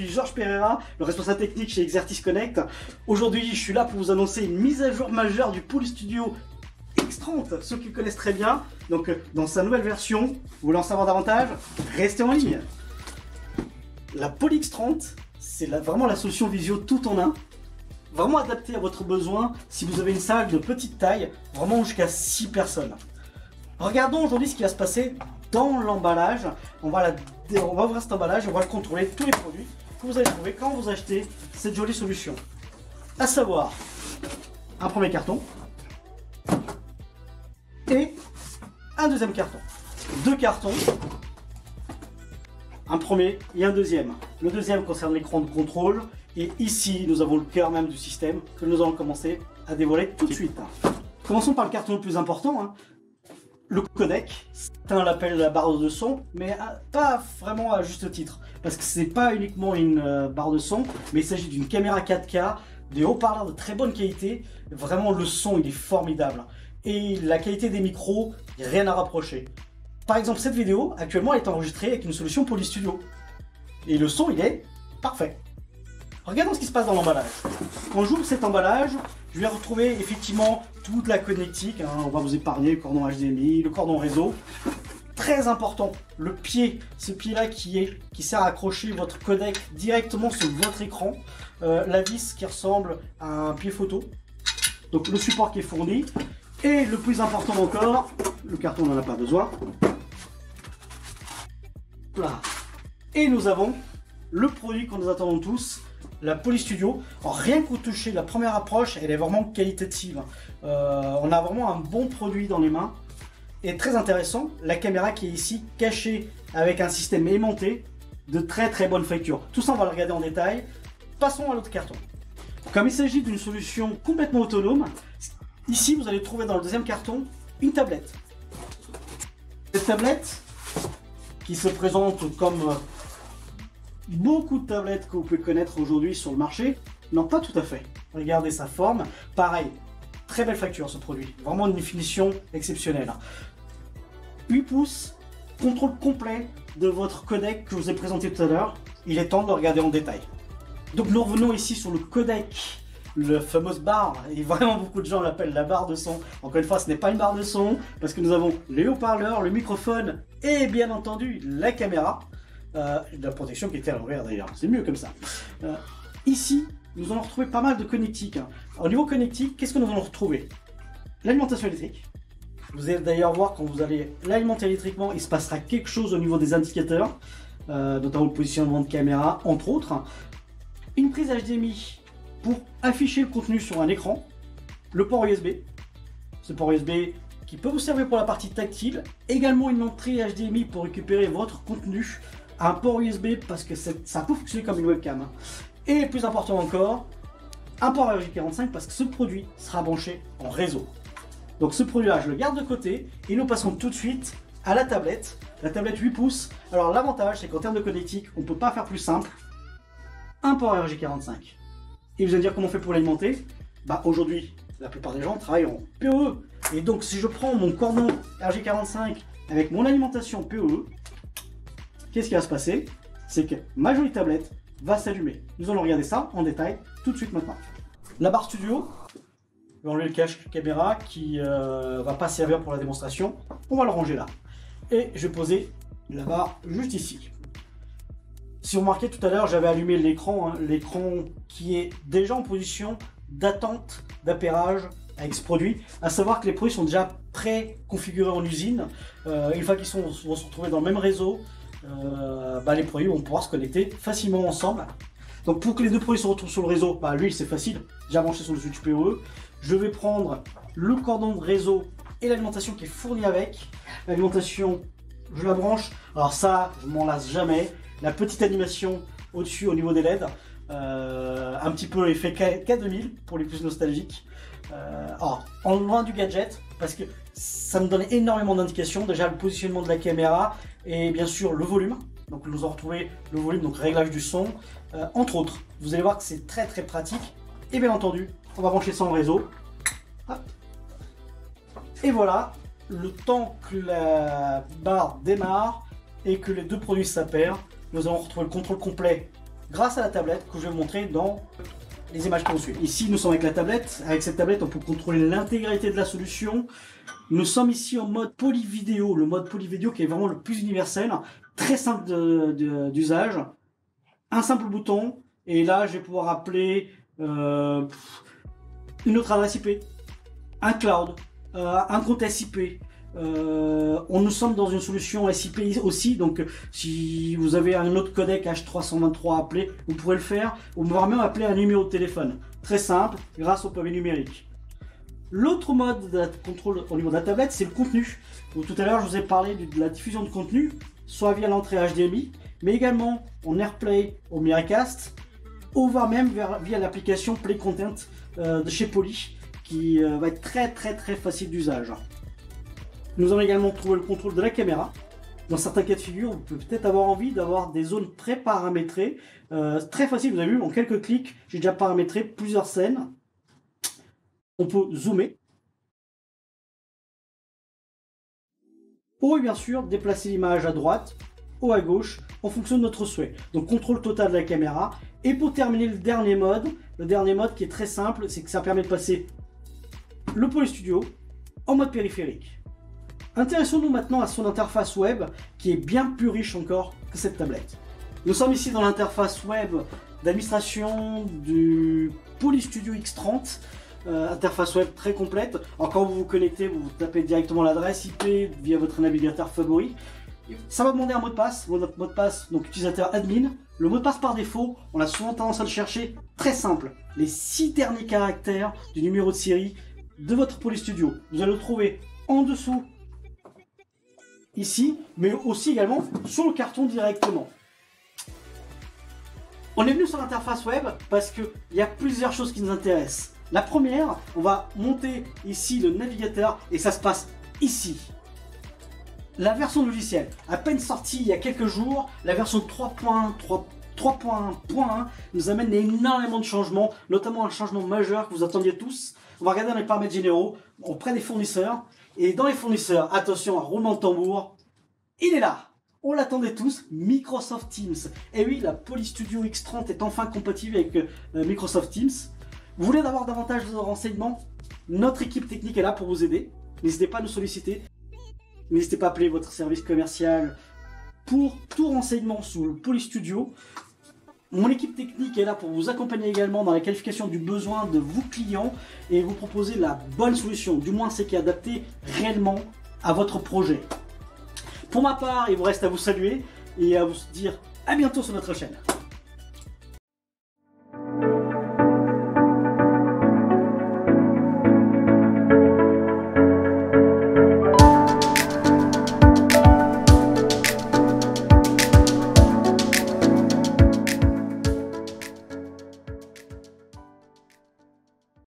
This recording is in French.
suis Georges Pereira, le responsable technique chez Exertis Connect. Aujourd'hui, je suis là pour vous annoncer une mise à jour majeure du Polystudio X30, ceux qui connaissent très bien. Donc, dans sa nouvelle version, vous voulez en savoir davantage? Restez en ligne. La Poly X30, c'est vraiment la solution visio tout en un. Vraiment adaptée à votre besoin si vous avez une salle de petite taille, vraiment jusqu'à 6 personnes. Regardons aujourd'hui ce qui va se passer dans l'emballage. On va ouvrir cet emballage et on va contrôler tous les produits que vous allez trouver quand vous achetez cette jolie solution. À savoir, un premier carton et un deuxième carton. Deux cartons, un premier et un deuxième. Le deuxième concerne l'écran de contrôle et ici nous avons le cœur même du système que nous allons commencer à dévoiler tout de suite. Commençons par le carton le plus important. Le codec, certains l'appellent la barre de son, mais pas vraiment à juste titre, parce que c'est pas uniquement une barre de son, mais il s'agit d'une caméra 4K, des haut-parleurs de très bonne qualité, vraiment le son il est formidable, et la qualité des micros, il n'y a rien à rapprocher. Par exemple, cette vidéo, actuellement, est enregistrée avec une solution Polystudio, et le son il est parfait. Regardons ce qui se passe dans l'emballage. Quand j'ouvre cet emballage, je vais retrouver effectivement toute la connectique. On va vous épargner le cordon HDMI, le cordon réseau. Très important, le pied, ce pied-là qui sert à accrocher votre codec directement sur votre écran. La vis qui ressemble à un pied photo. Donc le support qui est fourni. Et le plus important encore, le carton n'en a pas besoin. Là. Et nous avons le produit que nous attendons tous. La Polystudio, rien qu'au toucher, la première approche, elle est vraiment qualitative. On a vraiment un bon produit dans les mains. Et très intéressant, la caméra qui est ici cachée avec un système aimanté de très bonne facture. Tout ça, on va le regarder en détail. Passons à l'autre carton. Comme il s'agit d'une solution complètement autonome, ici vous allez trouver dans le deuxième carton une tablette. Cette tablette qui se présente comme beaucoup de tablettes que vous pouvez connaître aujourd'hui sur le marché, non pas tout à fait. Regardez sa forme, pareil, très belle facture ce produit, vraiment une définition exceptionnelle. 8 pouces, contrôle complet de votre codec que je vous ai présenté tout à l'heure, il est temps de le regarder en détail. Donc nous revenons ici sur le codec, le fameuse barre, et vraiment beaucoup de gens l'appellent la barre de son. Encore une fois, ce n'est pas une barre de son, parce que nous avons les haut-parleurs, le microphone et bien entendu la caméra. La protection qui était à l'envers d'ailleurs, c'est mieux comme ça. Ici, nous allons retrouver pas mal de connectiques. Au niveau connectique, qu'est-ce que nous allons retrouver? L'alimentation électrique. Vous allez d'ailleurs voir quand vous allez l'alimenter électriquement, il se passera quelque chose au niveau des indicateurs, notamment le positionnement de caméra, entre autres. Une prise HDMI pour afficher le contenu sur un écran. Le port USB. Ce port USB qui peut vous servir pour la partie tactile. Également une entrée HDMI pour récupérer votre contenu. Un port USB parce que ça peut fonctionner comme une webcam. Et plus important encore, un port RJ45 parce que ce produit sera branché en réseau. Donc ce produit-là, je le garde de côté et nous passons tout de suite à la tablette 8 pouces. Alors l'avantage, c'est qu'en termes de connectique, on ne peut pas faire plus simple. Un port RJ45. Et vous allez me dire comment on fait pour l'alimenter? Aujourd'hui, la plupart des gens travaillent en PoE. Et donc si je prends mon cordon RJ45 avec mon alimentation PoE, qu'est-ce qui va se passer? C'est que ma jolie tablette va s'allumer. Nous allons regarder ça en détail tout de suite maintenant. La barre studio, je vais enlever le cache caméra qui va pas servir pour la démonstration. On va le ranger là. Et je vais poser la barre juste ici. Si vous remarquez tout à l'heure, j'avais allumé l'écran, l'écran qui est déjà en position d'attente d'appairage avec ce produit, à savoir que les produits sont déjà pré-configurés en usine. Une fois qu'ils vont se retrouver dans le même réseau, les produits vont pouvoir se connecter facilement ensemble. Donc pour que les deux produits se retrouvent sur le réseau, lui c'est facile, déjà branché sur le switch PoE. Je vais prendre le cordon de réseau et l'alimentation qui est fournie avec. L'alimentation, je la branche. Alors ça, je m'en lasse jamais. La petite animation au-dessus au niveau des LED. Un petit peu effet K2000 pour les plus nostalgiques. En loin du gadget, parce que ça me donne énormément d'indications. Déjà le positionnement de la caméra et bien sûr le volume. Donc nous allons retrouver le volume, donc réglage du son, entre autres. Vous allez voir que c'est très pratique. Et bien entendu, on va brancher ça en réseau. Hop. Et voilà, le temps que la barre démarre et que les deux produits s'appairent, nous allons retrouver le contrôle complet grâce à la tablette que je vais vous montrer dans les images qui vont suivre. Ici, nous sommes avec la tablette. Avec cette tablette, on peut contrôler l'intégralité de la solution. Nous sommes ici en mode polyvidéo, le mode polyvidéo qui est vraiment le plus universel, très simple d'usage. Un simple bouton, et là, je vais pouvoir appeler une autre adresse IP, un cloud, un compte SIP. Nous sommes dans une solution SIP aussi, donc si vous avez un autre codec H323 à appeler, vous pourrez le faire, ou voire même appeler un numéro de téléphone. Très simple, grâce au pavé numérique. L'autre mode de contrôle au niveau de la tablette, c'est le contenu. Donc, tout à l'heure, je vous ai parlé de la diffusion de contenu, soit via l'entrée HDMI, mais également en AirPlay au Miracast, ou voire même via l'application Play Content de chez Poly, qui va être très facile d'usage. Nous allons également trouver le contrôle de la caméra. Dans certains cas de figure, vous pouvez peut-être avoir envie d'avoir des zones pré-paramétrées. Très facile, vous avez vu, en quelques clics, j'ai déjà paramétré plusieurs scènes. On peut zoomer. Ou bien sûr, déplacer l'image à droite ou à gauche en fonction de notre souhait. Donc contrôle total de la caméra. Et pour terminer le dernier mode qui est très simple, c'est que ça permet de passer le Poly Studio en mode périphérique. Intéressons-nous maintenant à son interface web qui est bien plus riche encore que cette tablette. Nous sommes ici dans l'interface web d'administration du Poly Studio X30. Interface web très complète. Alors quand vous vous connectez, vous tapez directement l'adresse IP via votre navigateur favori. Ça va demander un mot de passe, votre mot de passe donc utilisateur admin. Le mot de passe par défaut, on a souvent tendance à le chercher, très simple. Les 6 derniers caractères du numéro de série de votre Poly Studio. Vous allez le trouver en dessous, ici, mais aussi également sur le carton directement. On est venu sur l'interface web parce qu'il y a plusieurs choses qui nous intéressent. La première, on va monter ici le navigateur et ça se passe ici. La version logicielle, à peine sortie il y a quelques jours, la version 3.1 nous amène énormément de changements, notamment un changement majeur que vous attendiez tous. On va regarder dans les paramètres généraux, auprès des fournisseurs. Et dans les fournisseurs, attention, un roulement de tambour, il est là. On l'attendait tous, Microsoft Teams. Et oui, la Poly Studio X30 est enfin compatible avec Microsoft Teams. Vous voulez avoir davantage de renseignements? Notre équipe technique est là pour vous aider. N'hésitez pas à nous solliciter. N'hésitez pas à appeler votre service commercial pour tout renseignement sur le Poly Studio. Mon équipe technique est là pour vous accompagner également dans la qualification du besoin de vos clients et vous proposer la bonne solution, du moins c'est qui est adapté réellement à votre projet. Pour ma part, il vous reste à vous saluer et à vous dire à bientôt sur notre chaîne.